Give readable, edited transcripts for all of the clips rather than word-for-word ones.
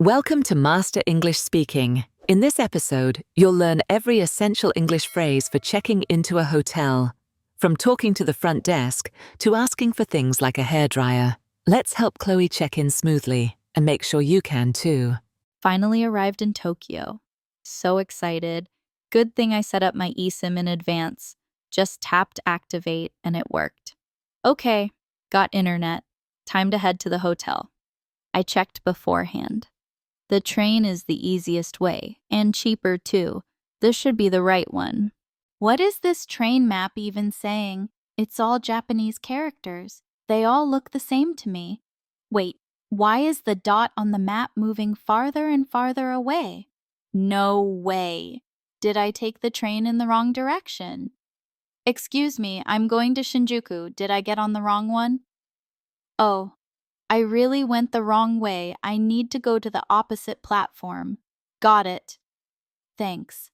Welcome to Master English Speaking. In this episode, you'll learn every essential English phrase for checking into a hotel, from talking to the front desk to asking for things like a hairdryer. Let's help Chloe check in smoothly and make sure you can too. Finally arrived in Tokyo. So excited. Good thing I set up my eSIM in advance. Just tapped activate and it worked. Okay, got internet. Time to head to the hotel. I checked beforehand. The train is the easiest way, and cheaper too. This should be the right one. What is this train map even saying? It's all Japanese characters. They all look the same to me. Wait, why is the dot on the map moving farther and farther away? No way. Did I take the train in the wrong direction? Excuse me, I'm going to Shinjuku. Did I get on the wrong one? Oh, I really went the wrong way. I need to go to the opposite platform. Got it. Thanks.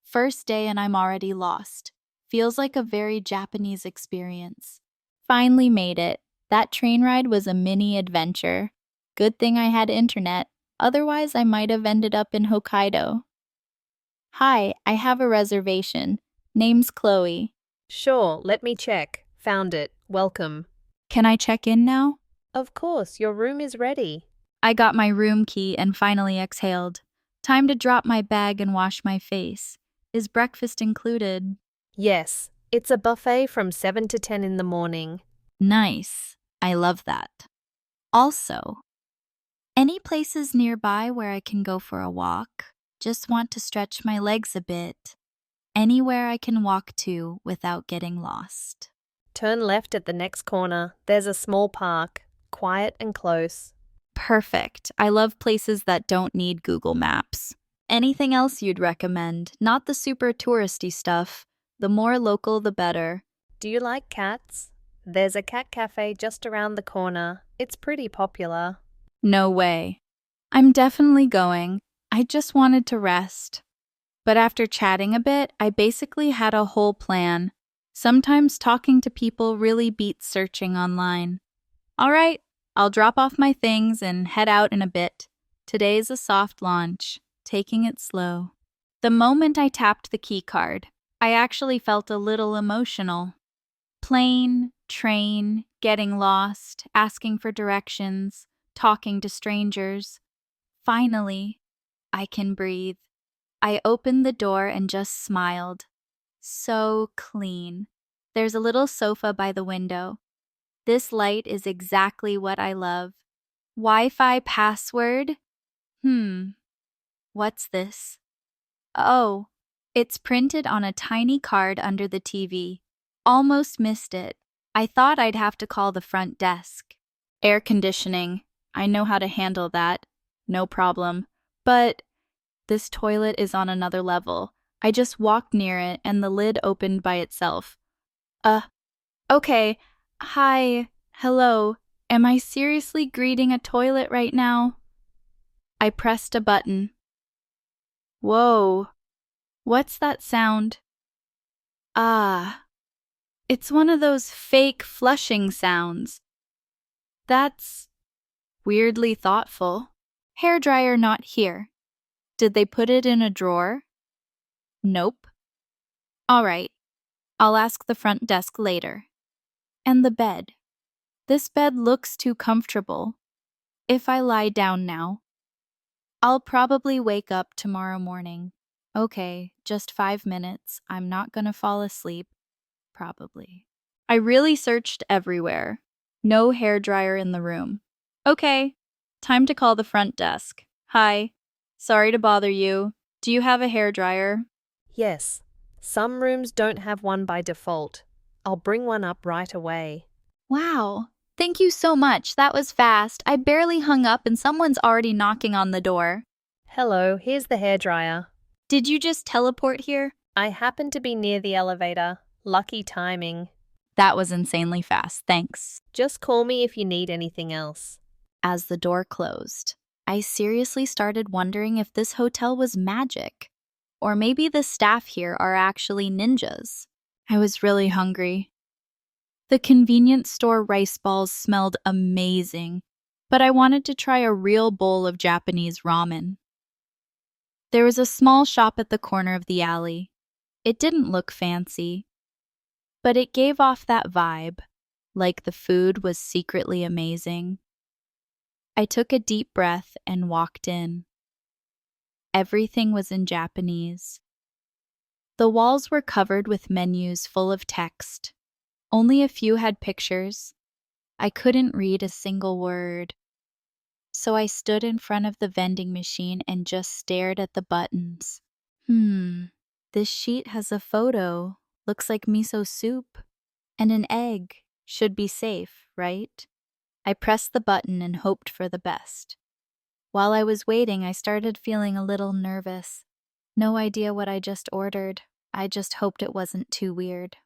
First day and I'm already lost. Feels like a very Japanese experience. Finally made it. That train ride was a mini adventure. Good thing I had internet. Otherwise, I might have ended up in Hokkaido. Hi, I have a reservation. Name's Chloe. Sure, let me check. Found it. Welcome. Can I check in now? Of course, your room is ready. I got my room key and finally exhaled. Time to drop my bag and wash my face. Is breakfast included? Yes, it's a buffet from 7 to 10 in the morning. Nice. I love that. Also, any places nearby where I can go for a walk? Just want to stretch my legs a bit. Anywhere I can walk to without getting lost. Turn left at the next corner. There's a small park. Quiet and close. Perfect. I love places that don't need Google Maps. Anything else you'd recommend? Not the super touristy stuff. The more local, the better. Do you like cats? There's a cat cafe just around the corner. It's pretty popular. No way. I'm definitely going. I just wanted to rest. But after chatting a bit, I basically had a whole plan. Sometimes talking to people really beats searching online. All right, I'll drop off my things and head out in a bit. Today's a soft launch, taking it slow. The moment I tapped the key card, I actually felt a little emotional. Plane, train, getting lost, asking for directions, talking to strangers. Finally, I can breathe. I opened the door and just smiled. So clean. There's a little sofa by the window. This light is exactly what I love. Wi-Fi password? What's this? Oh, it's printed on a tiny card under the TV. Almost missed it. I thought I'd have to call the front desk. Air conditioning. I know how to handle that. No problem. But this toilet is on another level. I just walked near it and the lid opened by itself. Okay. Hi, hello, am I seriously greeting a toilet right now? I pressed a button. Whoa, what's that sound? Ah, it's one of those fake flushing sounds. That's weirdly thoughtful. Hairdryer not here. Did they put it in a drawer? Nope. All right, I'll ask the front desk later. And the bed. This bed looks too comfortable. If I lie down now, I'll probably wake up tomorrow morning. Okay, just 5 minutes. I'm not gonna fall asleep. Probably. I really searched everywhere. No hairdryer in the room. Okay, time to call the front desk. Hi, sorry to bother you. Do you have a hairdryer? Yes, some rooms don't have one by default. I'll bring one up right away. Wow, thank you so much. That was fast. I barely hung up and someone's already knocking on the door. Hello, here's the hairdryer. Did you just teleport here? I happen to be near the elevator. Lucky timing. That was insanely fast, thanks. Just call me if you need anything else. As the door closed, I seriously started wondering if this hotel was magic. Or maybe the staff here are actually ninjas. I was really hungry. The convenience store rice balls smelled amazing. but I wanted to try a real bowl of Japanese ramen. There was a small shop at the corner of the alley. It didn't look fancy, but it gave off that vibe, like the food was secretly amazing. I took a deep breath and walked in. Everything was in Japanese. The walls were covered with menus full of text. Only a few had pictures. I couldn't read a single word. So I stood in front of the vending machine and just stared at the buttons. This sheet has a photo. Looks like miso soup. And an egg. Should be safe, right? I pressed the button and hoped for the best. While I was waiting, I started feeling a little nervous. No idea what I just ordered. I just hoped it wasn't too weird.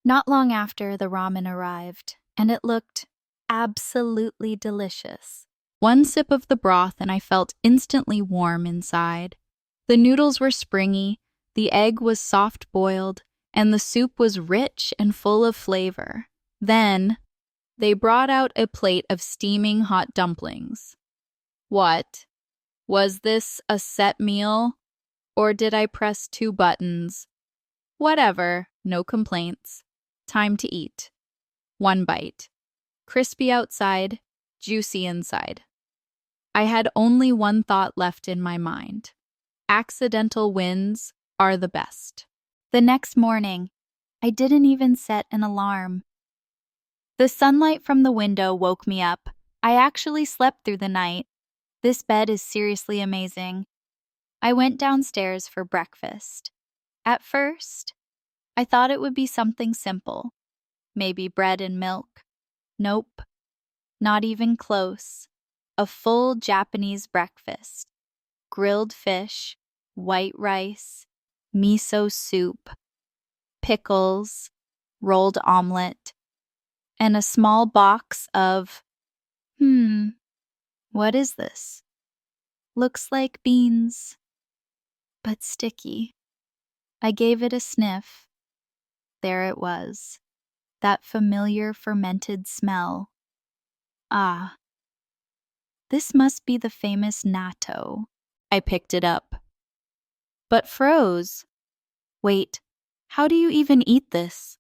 Not long after, the ramen arrived, and it looked absolutely delicious. One sip of the broth and I felt instantly warm inside. The noodles were springy, the egg was soft-boiled, and the soup was rich and full of flavor. Then, they brought out a plate of steaming hot dumplings. What? Was this a set meal? Or did I press 2 buttons? Whatever, no complaints. Time to eat. 1 bite. Crispy outside, juicy inside. I had only one thought left in my mind. Accidental wins are the best. The next morning, I didn't even set an alarm. The sunlight from the window woke me up. I actually slept through the night. This bed is seriously amazing. I went downstairs for breakfast. At first, I thought it would be something simple. Maybe bread and milk. Nope. Not even close. A full Japanese breakfast. Grilled fish, white rice, miso soup, pickles, rolled omelet, and a small box of, what is this? Looks like beans, but sticky. I gave it a sniff. There it was, that familiar fermented smell. Ah, this must be the famous natto. I picked it up. But froze. Wait, how do you even eat this?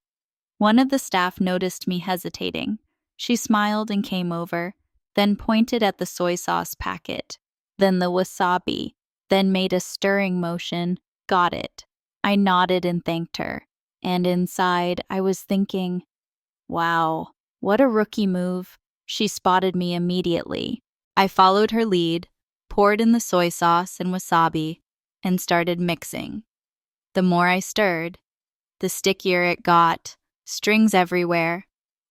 One of the staff noticed me hesitating. She smiled and came over, then pointed at the soy sauce packet, then the wasabi, then made a stirring motion. Got it. I nodded and thanked her. And inside, I was thinking, wow, what a rookie move. She spotted me immediately. I followed her lead, poured in the soy sauce and wasabi, and started mixing. The more I stirred, the stickier it got, strings everywhere.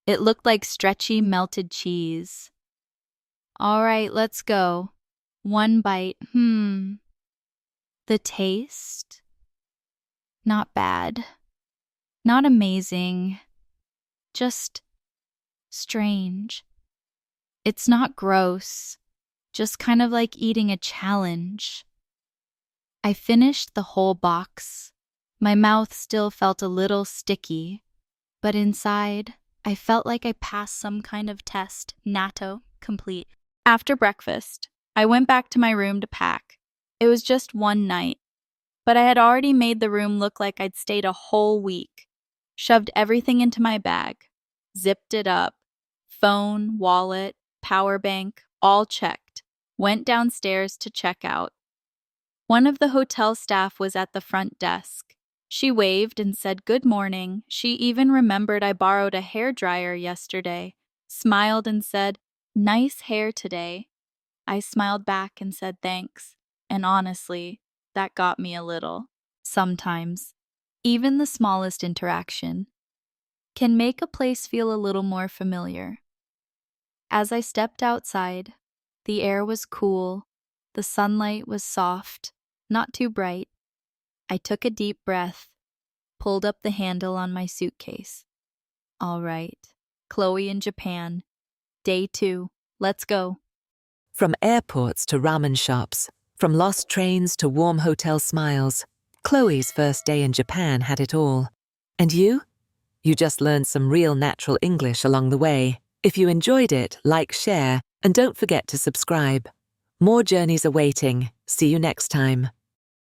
It looked like stretchy melted cheese. All right, let's go. 1 bite. The taste? Not bad. Not amazing. Just strange. It's not gross. Just kind of like eating a challenge. I finished the whole box. My mouth still felt a little sticky, but inside, I felt like I passed some kind of test. Natto, complete. After breakfast, I went back to my room to pack. It was just one night, but I had already made the room look like I'd stayed a whole week. Shoved everything into my bag, zipped it up, phone, wallet, power bank, all checked. Went downstairs to check out. One of the hotel staff was at the front desk. She waved and said good morning. She even remembered I borrowed a hairdryer yesterday, smiled and said, "Nice hair today." I smiled back and said thanks, and honestly, that got me a little. Sometimes, even the smallest interaction can make a place feel a little more familiar. As I stepped outside, the air was cool, the sunlight was soft, not too bright. I took a deep breath, pulled up the handle on my suitcase. All right, Chloe in Japan. Day 2. Let's go. From airports to ramen shops, from lost trains to warm hotel smiles, Chloe's first day in Japan had it all. And you? You just learned some real natural English along the way. If you enjoyed it, like, share, and don't forget to subscribe. More journeys are waiting. See you next time.